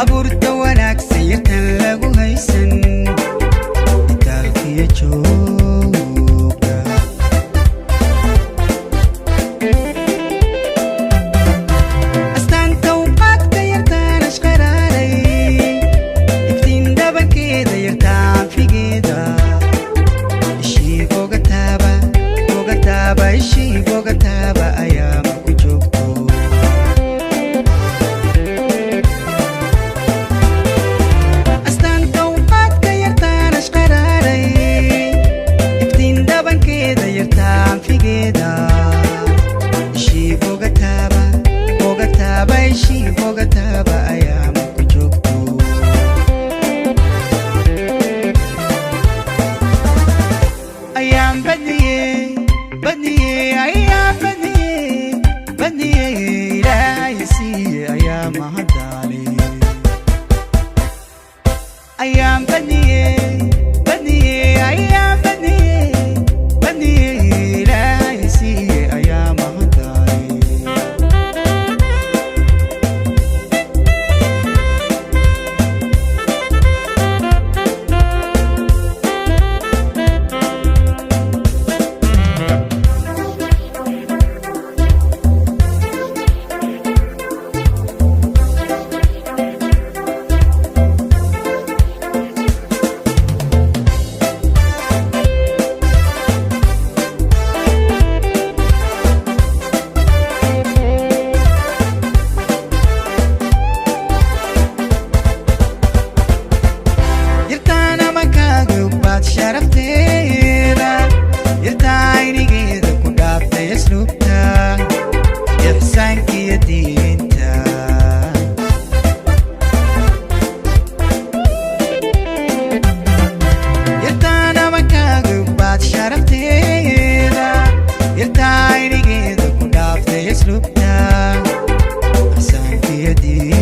abuurta wanaagsan yartan lagu haysan itaalkiyo jooga astaanta uqaadka yartaan ashqaraaray iftiin dhabankeeda yartaan figeeda ishii bogataaba ishii bogataaba ayaa marku joogto astaanta uqaadka yartaan ashqaraaray iftiin dhabankeeda yartaan figeeda ishii bogataaba ishii bogataaba ayaa marku joogto ayaan بدني أيام بدني لا يسير أيام هدالي أيام بدني أيام بدني لا يسير أيام هدالي شرفتينا يرتايني كده كنت يسلوبتا يحسنك يدينتا يرتانا مكاقو بعد شرفتينا يرتايني كده كنت يسلوبتا يحسنك يدينتا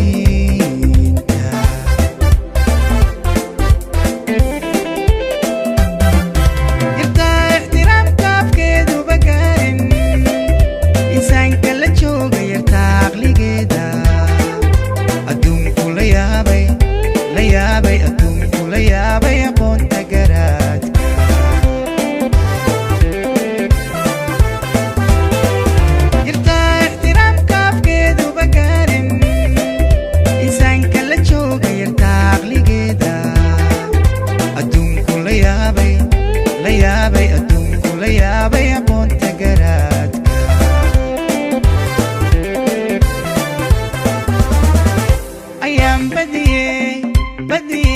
بدني